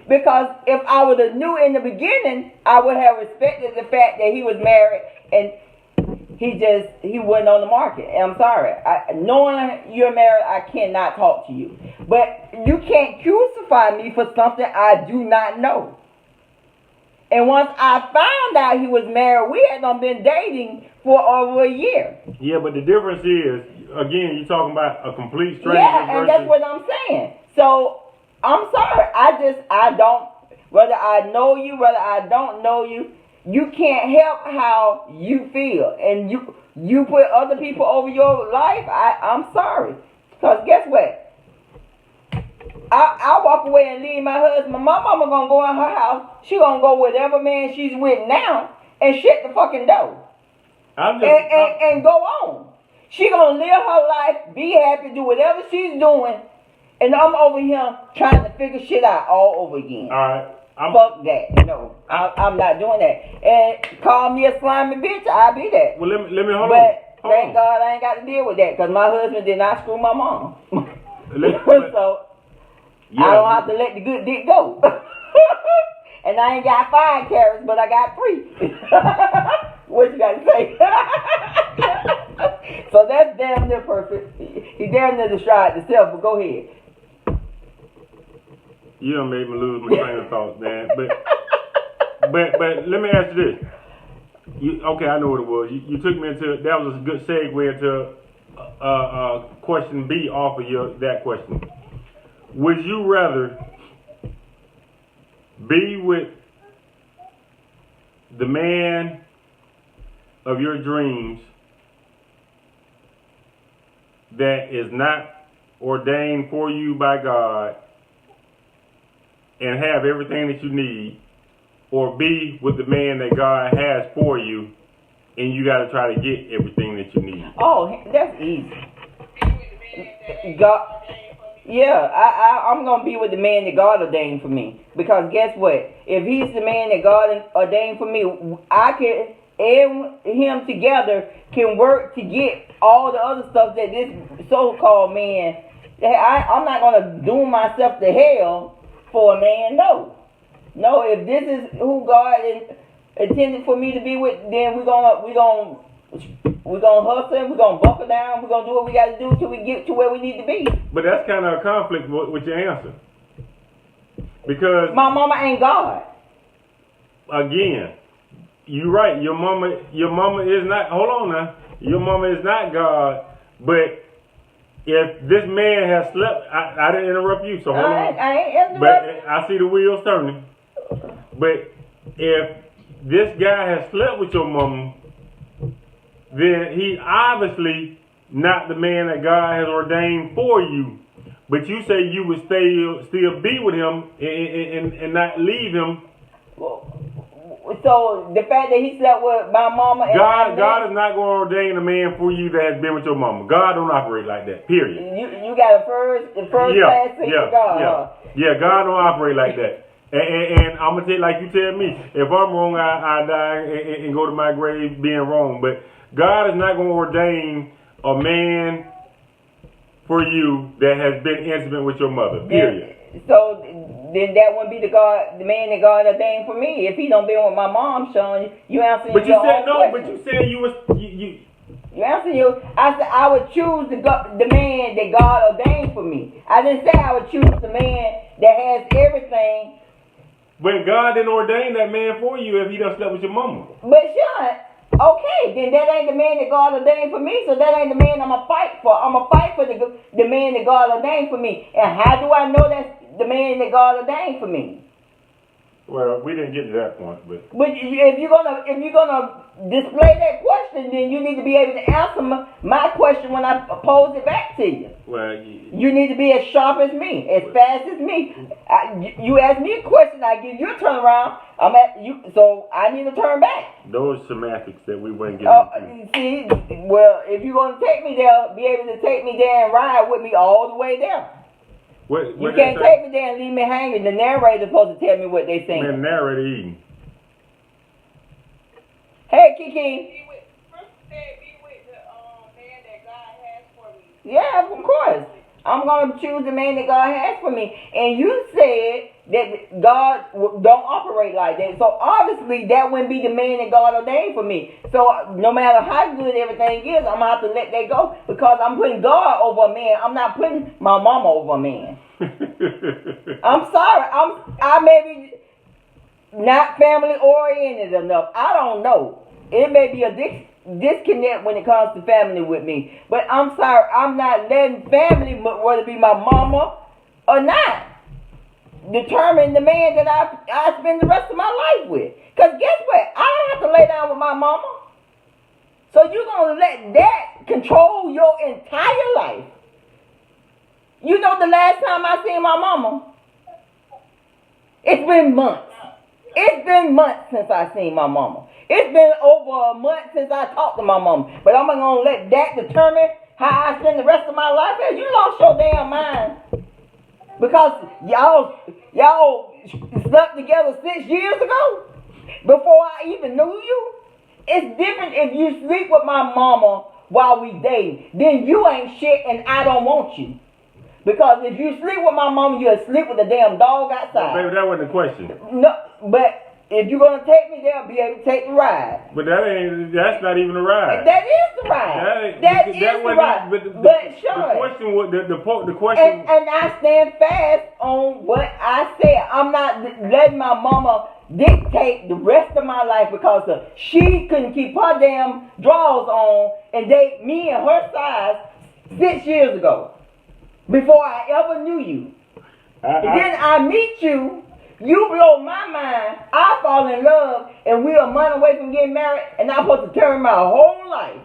Because if I would have knew in the beginning, I would have respected the fact that he was married and he wasn't on the market. And I'm sorry. Knowing you're married, I cannot talk to you. But you can't crucify me for something I do not know. And once I found out he was married, we had been dating for over a year. Yeah, but the difference is, again, you're talking about a complete stranger. Yeah, and that's what I'm saying. So I'm sorry. I don't. Whether I know you, whether I don't know you, you can't help how you feel, and you put other people over your life. I'm sorry, because guess what? I walk away and leave my husband. My mama gonna go in her house. She gonna go with whatever man she's with now and shut the fucking door. And go on. She gonna live her life, be happy, do whatever she's doing, and I'm over here trying to figure shit out all over again. All right. Fuck that. No, I'm not doing that. And call me a slimy bitch, I'll be that. Well, let me hold on. But thank God I ain't got to deal with that because my husband did not screw my mom. So yeah, I don't have to let the good dick go. And I ain't got 5 carrots, but I got 3. What you got to say? So that's damn near perfect. He damn near destroyed himself, but go ahead. You done made me lose my train of thought, man. But let me ask you this. Okay, I know what it was. You took me into, that was a good segue into question B off of that question. would you rather be with the man of your dreams that is not ordained for you by God and have everything that you need, or be with the man that God has for you and you got to try to get everything that you need? Oh, that's easy. Be with the man that ain't God, ordained for me. yeah, I'm gonna be with the man that God ordained for me. Because guess what? If he's the man that God ordained for me, I can and him together can work to get all the other stuff that this so-called man. I'm not gonna doom myself to hell for a man. No. If this is who God intended for me to be with, then we're gonna hustle, we're gonna buckle down, we're gonna do what we gotta do till we get to where we need to be. But that's kind of a conflict with your answer. Because, My mama ain't God. again, you're right. Your mama is not, hold on now. Your mama is not God, but if this man has slept, I didn't interrupt you, so hold on. I ain't But interrupting. I see the wheels turning. But if this guy has slept with your mama, then he obviously not the man that God has ordained for you. But you say you would still be with him and not leave him. So the fact that he slept with my mama and God is not going to ordain a man for you that has been with your mama. God don't operate like that. Period. You got a first class seat with God. Huh? Yeah. God don't operate like that. And I'm gonna tell you, like you tell me, if I'm wrong, I die and go to my grave being wrong. But God is not going to ordain a man for you that has been intimate with your mother. Period. So then that wouldn't be the man that God ordained for me. If he don't been with my mom, Sean, you answer But you your said own no. question. But you said you was you. You answer you. I said I would choose the man that God ordained for me. I didn't say I would choose the man that has everything. But God didn't ordain that man for you if he done slept with your mama. But Sean, okay, then that ain't the man that God ordained for me. So that ain't the man I'ma fight for. I'ma fight for the man that God ordained for me. And how do I know that's the man that God ordained for me? Well, we didn't get to that point, but But if you're gonna display that question, then you need to be able to answer my question when I pose it back to you. well, You need to be as sharp as me, as fast as me. You ask me a question, I give you a turnaround. I'm at you, so I need to turn back. those semantics that we wouldn't get into. See, well, if you're gonna take me there, be able to take me there and ride with me all the way there. You can't take me there and leave me hanging. The narrator's supposed to tell me what they think. Man, narrator eating. Hey, Kiki. First said be with the man that God has for me. Yeah, of course. I'm going to choose the man that God has for me. And you said that God don't operate like that. So obviously that wouldn't be the man that God ordained for me. So no matter how good everything is, I'm going to have to let that go because I'm putting God over a man. I'm not putting my mama over a man. I'm sorry. I may be not family oriented enough. I don't know. It may be a disconnect when it comes to family with me. But I'm sorry, I'm not letting family, whether it be my mama or not, determine the man that I spend the rest of my life with. Because guess what? I don't have to lay down with my mama. So you're going to let that control your entire life. You know the last time I seen my mama? It's been months. It's been months since I seen my mama. It's been over a month since I talked to my mama. But I'm going to let that determine how I spend the rest of my life. Hey, you lost your damn mind. Because y'all slept together 6 years ago before I even knew you. It's different if you sleep with my mama while we date. Then you ain't shit and I don't want you. Because if you sleep with my mama, you'll sleep with a damn dog outside. Baby, that wasn't the question. No, but if you're gonna take me there, be able to take the ride. But that's not even a ride. That is the ride. That is the ride. But Sean, the question was the question. And I stand fast on what I said. I'm not letting my mama dictate the rest of my life because she couldn't keep her damn drawers on and date me and her size 6 years ago. Before I ever knew you. Then I meet you. You blow my mind. I fall in love, and we are a month away from getting married, and I'm supposed to turn my whole life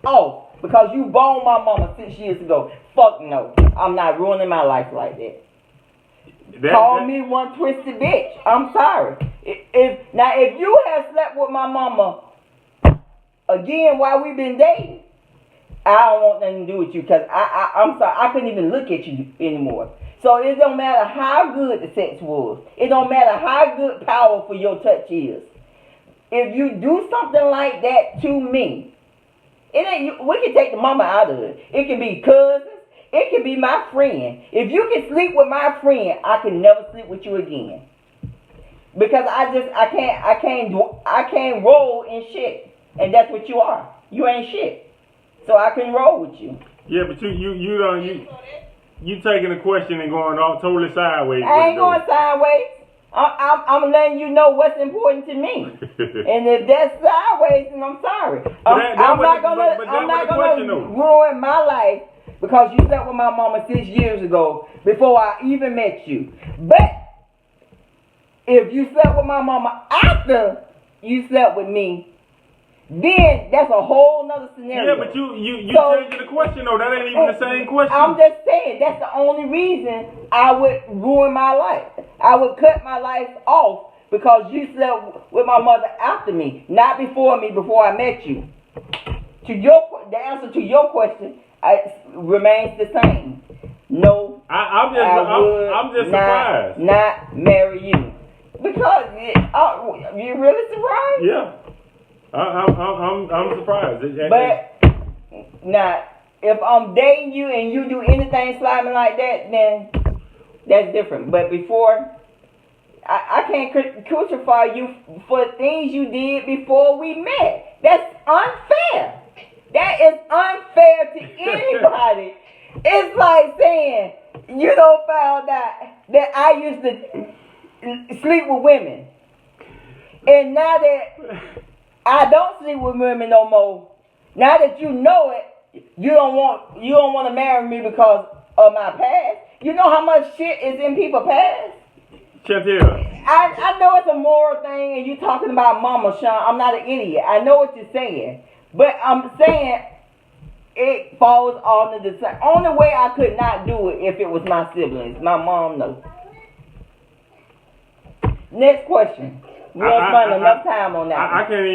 off because you boned my mama 6 years ago. Fuck no. I'm not ruining my life like that. Call me one twisted bitch. I'm sorry. If you have slept with my mama again while we've been dating, I don't want nothing to do with you because I'm sorry. I couldn't even look at you anymore. So it don't matter how good the sex was. It don't matter how good powerful your touch is. If you do something like that to me, it ain't. We can take the mama out of it. It can be cousins. It can be my friend. If you can sleep with my friend, I can never sleep with you again. Because I can't roll in shit, and that's what you are. You ain't shit. So I can roll with you. Yeah, but you taking a question and going all totally sideways. I ain't going sideways. I'm letting you know what's important to me. And if that's sideways, then I'm sorry. I'm not gonna ruin my life because you slept with my mama 6 years ago before I even met you. But if you slept with my mama after you slept with me, then that's a whole nother scenario. Yeah, but you changing the question though. That ain't even the same question. I'm just saying that's the only reason I would ruin my life. I would cut my life off because you slept with my mother after me, not before me. Before I met you. The answer to your question remains the same. No, I'm just surprised. Not marry you because you really surprised? Yeah. I'm surprised. But now, if I'm dating you and you do anything slimy like that, then that's different. But before, I can't crucify you for things you did before we met. That's unfair. That is unfair to anybody. It's like saying you don't found out that I used to sleep with women, and now that I don't sleep with women no more. Now that you know it, you don't want to marry me because of my past. You know how much shit is in people's past? Chantel. I know it's a moral thing and you talking about mama, Sean. I'm not an idiot. I know what you're saying. But I'm saying it falls under the same. Only way I could not do it if it was my siblings. My mom knows. Next question. We don't spend enough time on that. I can't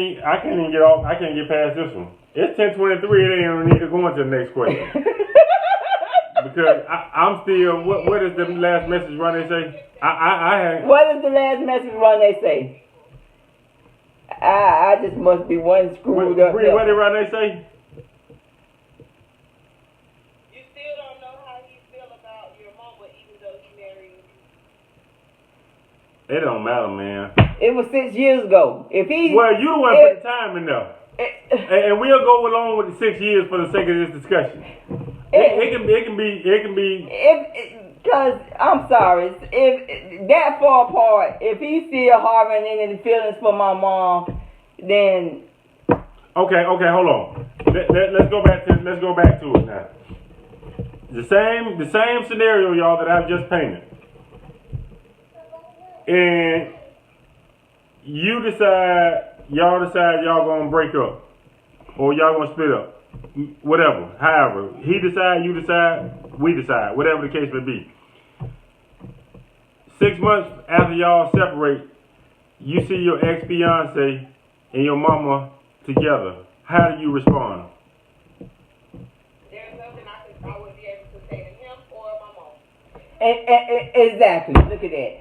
even get off. I can't get past this one. It's 10:23. It ain't even need to go into the next question. Because I'm still. What is the last message run they say? What is the last message run they say? I just must be one screwed up. What did run they say? You still don't know how you feel about your mama, even though you married you. It don't matter, man. It was 6 years ago. If he you the one put the time in there, and we'll go along with the 6 years for the sake of this discussion. It can be. Because I'm sorry, if that far apart, if he's still harboring any feelings for my mom, then okay, hold on. Let's go back to it now. The same scenario, y'all, that I've just painted, and y'all decide y'all gonna break up, or y'all gonna split up, whatever. However, he decide, you decide, we decide, whatever the case may be. 6 months after y'all separate, you see your ex-fiance and your mama together. How do you respond? There's nothing I would be able to say to him or my mom. Exactly. Look at that.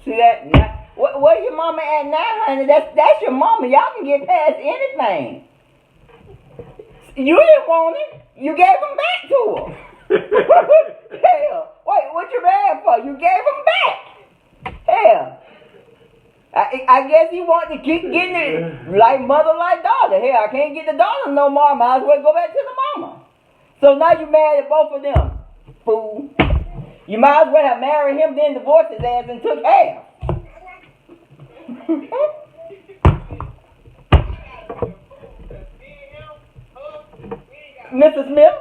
See that? Now, where your mama at now, honey? That's your mama. Y'all can get past anything. You didn't want it. You gave him back to her. Hell, wait, what you mad for? You gave him back. Hell, I guess he wanted to keep getting it like mother, like daughter. Hell, I can't get the daughter no more. I might as well go back to the mama. So now you mad at both of them, fool. You might as well have married him, then divorced his ass and took half. Mr. Smith?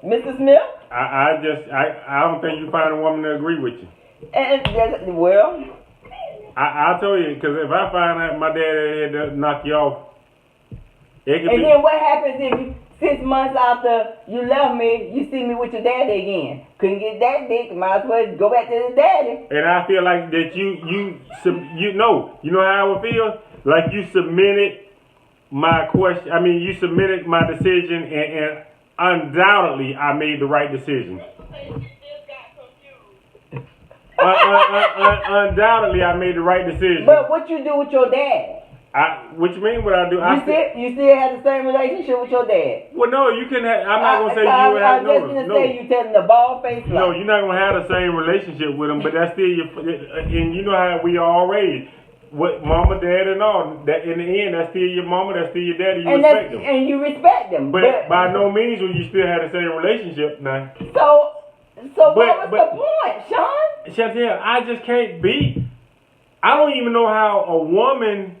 Mr. Smith? I don't think you find a woman to agree with you. Well, I'll tell you, because if I find out my dad had to knock you off, it could and be. then what happens if 6 months after you left me, you see me with your daddy again? Couldn't get that dick, might as well go back to the daddy. And I feel like that you know how I would feel? Like you submitted my question, you submitted my decision, and undoubtedly I made the right decision. Undoubtedly I made the right decision. But what you do with your dad? What you mean? What I do? You still have the same relationship with your dad? Well, no, you can. I'm not gonna say you have. I'm just gonna say you telling the ball face. No, you're not gonna have the same relationship with him, but that's still your. And you know how we all raised. What mama, dad, and all that. In the end, that's still your mama. That's still your daddy. You respect them. And you respect them. But by no means will you still have the same relationship now. So what was the point, Sean? Chantel, I just can't be. I don't even know how a woman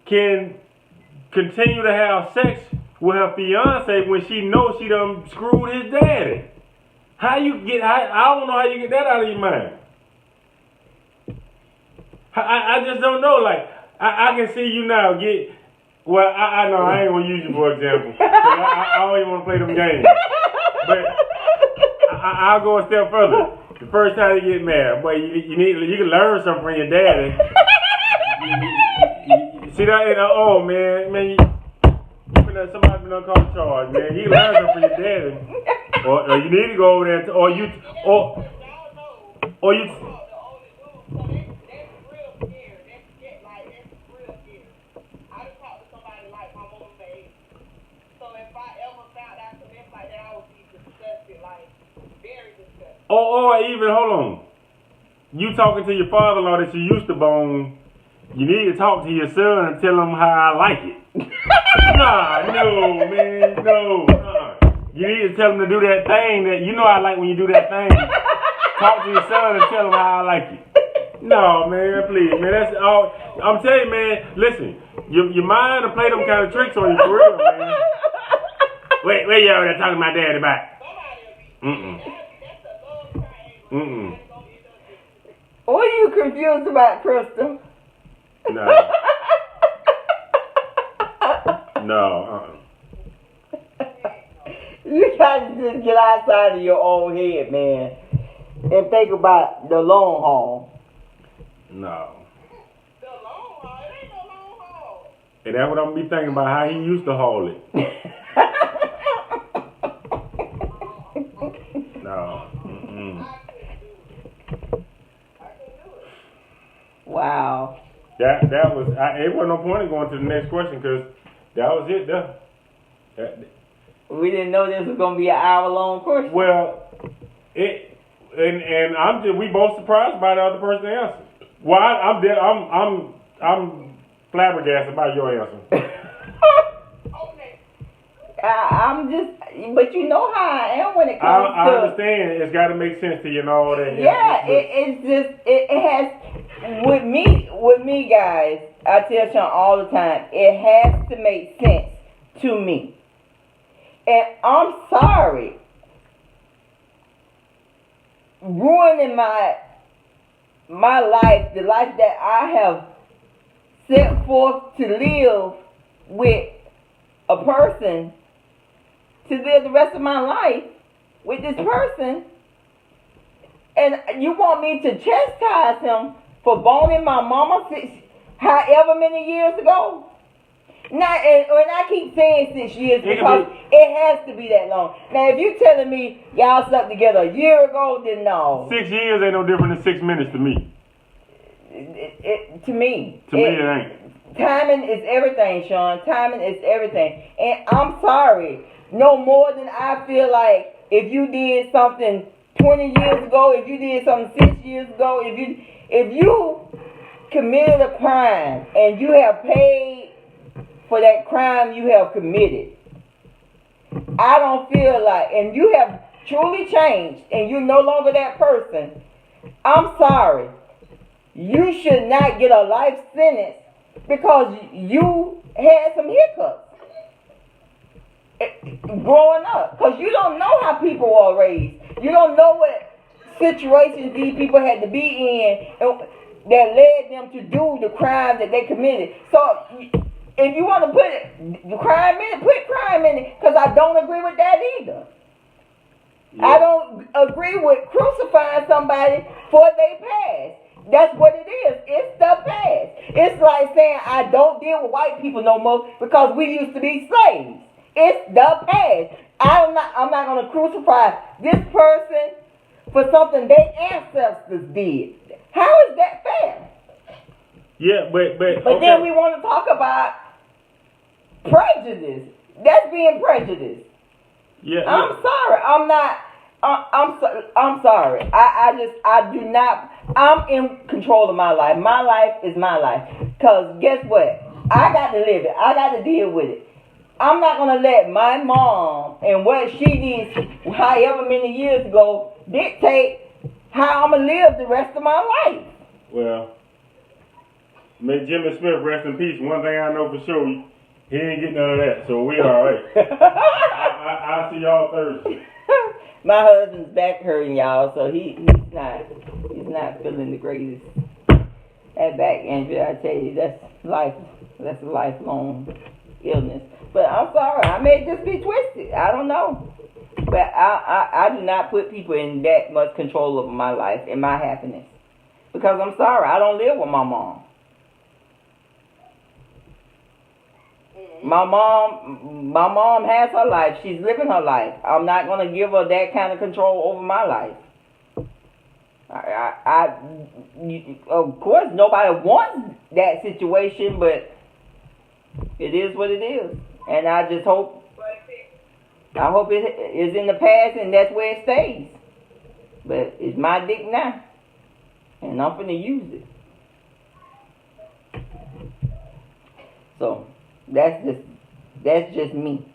can continue to have sex with her fiance when she knows she done screwed his daddy. I don't know how you get that out of your mind. I just don't know. Like, I can see you now well, I know I ain't gonna use you for example. I don't even want to play them games. But I'll go a step further. The first time you get married, boy, you can learn something from your daddy. See that? Oh man, somebody's been on call charge, man. He learned something from your daddy, or you need to go over there, or you. Or even, hold on. You talking to your father-in-law that you used to bone, you need to talk to your son and tell him how I like it. No, man, no. You need to tell him to do that thing that, you know I like when you do that thing. Talk to your son and tell him how I like it. No, man, please, man, that's all. I'm telling you, man, listen, your mind to play them kind of tricks on you for real, man. Wait, you over there talking to my daddy about? What are you confused about, Crystal? No. You gotta just get outside of your own head, man, and think about the long haul. No. The long haul? It ain't no long haul. And that's what I'm gonna be thinking about, how he used to haul it. No. Wow. That was. It wasn't no point in going to the next question because that was it. We didn't know this was gonna be an hour-long question. Well, we both surprised by the other person's answer. Well, I'm flabbergasted by your answer. But you know how I am when it comes to. I understand. It's got to make sense to you and all that. Yeah, it has. With me, guys, I tell Sean all the time, it has to make sense to me. And I'm sorry, ruining my life, the life that I have set forth to live with a person, to live the rest of my life with this person, and you want me to chastise him for boning my mama however many years ago? Now, and I keep saying 6 years because it has to be that long. Now, if you're telling me y'all slept together a year ago, then no. 6 years ain't no different than 6 minutes to me. To me, it ain't. Timing is everything, Sean. Timing is everything. And I'm sorry, no more than I feel like if you did something 20 years ago, if you did something 6 years ago, if you committed a crime and you have paid for that crime you have committed, I don't feel like, and you have truly changed and you're no longer that person, I'm sorry, you should not get a life sentence because you had some hiccups. growing up, because you don't know how people are raised. You don't know what situations these people had to be in that led them to do the crime that they committed. So if you want to put the crime in it, put crime in it, because I don't agree with that either. Yeah. I don't agree with crucifying somebody for their past. That's what it is. It's the past. It's like saying I don't deal with white people no more because we used to be slaves. It's the past. I'm not going to crucify this person for something their ancestors did. How is that fair? Yeah, but okay. Then we want to talk about prejudice. That's being prejudiced. Yeah. I'm sorry. I'm not. I'm sorry. I do not. I'm in control of my life. My life is my life. Cause guess what? I got to live it. I got to deal with it. I'm not gonna let my mom and what she did, however many years ago, dictate how I'm gonna live the rest of my life. Well, may Jimmy Smith rest in peace. One thing I know for sure, he ain't getting none of that. So we all right. I'll see y'all Thursday. My husband's back hurting, y'all, so he's not feeling the greatest. That back injury, I tell you, that's a lifelong illness. But I'm sorry, I may just be twisted. I don't know. But I do not put people in that much control over my life and my happiness. Because I'm sorry, I don't live with my mom. My mom has her life. She's living her life. I'm not going to give her that kind of control over my life. Of course, nobody wants that situation, but it is what it is. And I just hope it is in the past and that's where it stays. But it's my dick now. And I'm finna use it. So, that's just me.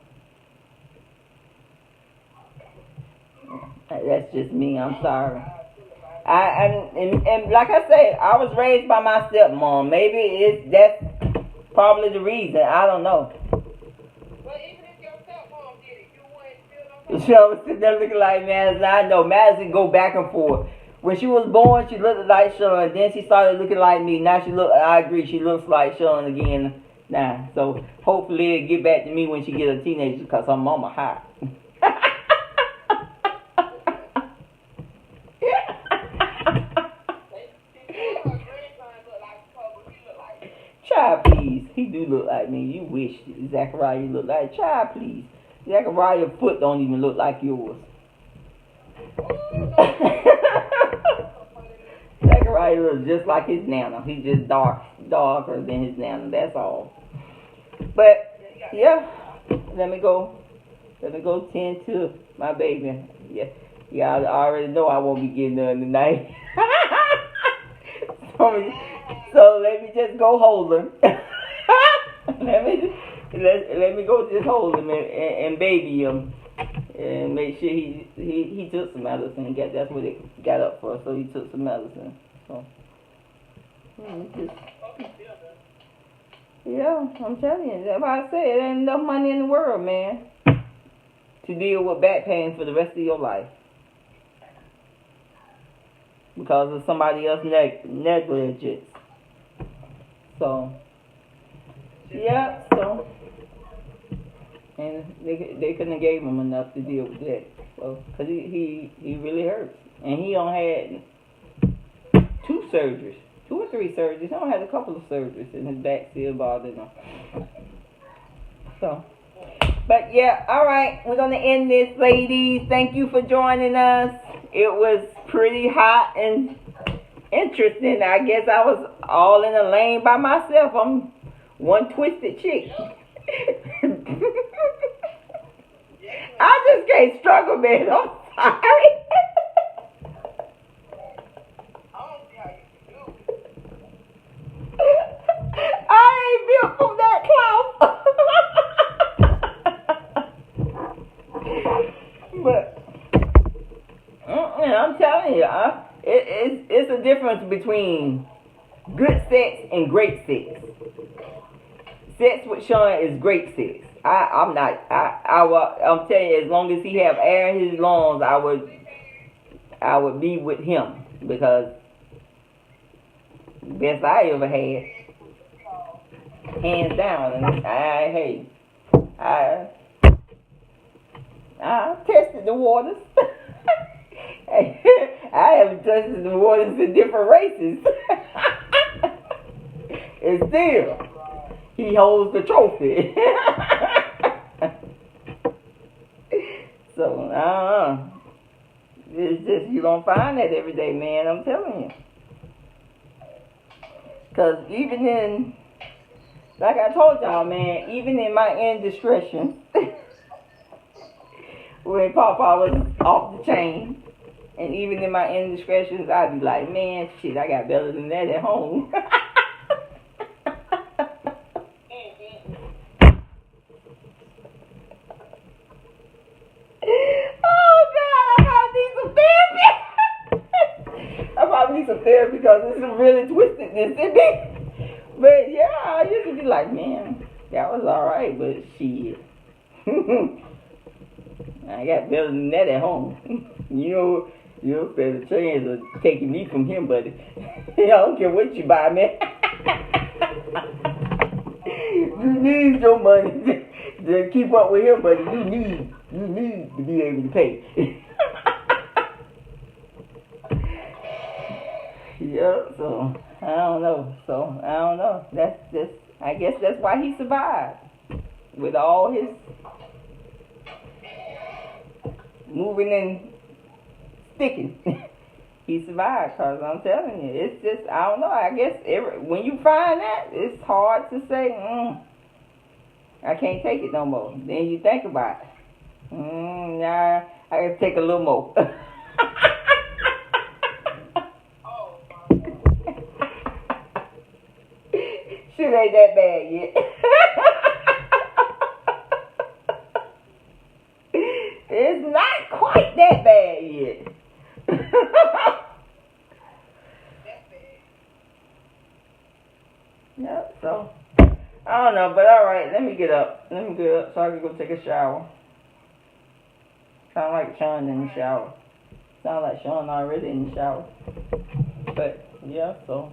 That's just me. I'm sorry. And like I said, I was raised by my stepmom. Maybe that's probably the reason. I don't know. But even if your stepmom did it, you wouldn't still. So I was sitting there looking like Madison. I know Madison go back and forth. When she was born, she looked like Sean. Then she started looking like me. Now I agree, she looks like Sean again. Nah, so hopefully it'll get back to me when she get a teenager, because her mama hot. Child, please. He do look like me. You wish Zachariah looked like. Child, please. Zachariah's foot don't even look like yours. Zachariah looks just like his nana. He's just darker than his nana. That's all. But yeah, let me go tend to my baby. Yeah, I already know I won't be getting none tonight. So let me just go hold him. let me go just hold him and baby him, and make sure he took some medicine. That's what it got up for. So he took some medicine. So yeah, I'm telling you. That's why I say it ain't enough money in the world, man, to deal with back pain for the rest of your life because of somebody else's negligence. So, yeah, and they couldn't have gave him enough to deal with that. So, because he really hurts. And he don't had 2 or 3 surgeries. He don't had a couple of surgeries, and his back still bothering him. So, but yeah, all right, we're going to end this, ladies. Thank you for joining us. It was pretty hot and interesting. I guess I was all in a lane by myself. I'm one twisted chick. I just can't struggle, man. I'm sorry. I ain't built from that cloth. But I'm telling you, it's a difference between good sex and great sex. Sex with Sean is great sex. I'm not. I'm telling you, as long as he have air in his lungs, I would be with him because best I ever had, hands down. And I tested the waters. I have tested the waters in different races, and still he holds the trophy. So, it's just, you don't find that every day, man, I'm telling you. Because even in, like I told y'all, man, even in my indiscretion, when Papa was off the chain, and even in my indiscretions, I'd be like, man, shit, I got better than that at home. Some therapy because it's some really twistedness in me. But yeah, I used to be like, man, that was alright, but shit. I got better than that at home. You don't stand a chance of taking me from him, buddy. I don't care what you buy, man. You need your money to keep up with him, buddy. You need to be able to pay. Yeah, so I don't know. That's just, I guess that's why he survived with all his moving and sticking. He survived, cause I'm telling you, it's just, I don't know. I guess when you find that, it's hard to say, I can't take it no more. Then you think about it. Nah, I gotta take a little more. Shit ain't that bad yet. It's not quite that bad yet. Yeah, so I don't know, but alright, let me get up so I can go take a shower. Sound like Sean in the shower. Sound like Sean already in the shower. But yeah, so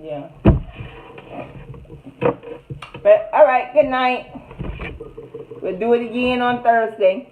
yeah. But alright, good night. We'll do it again on Thursday.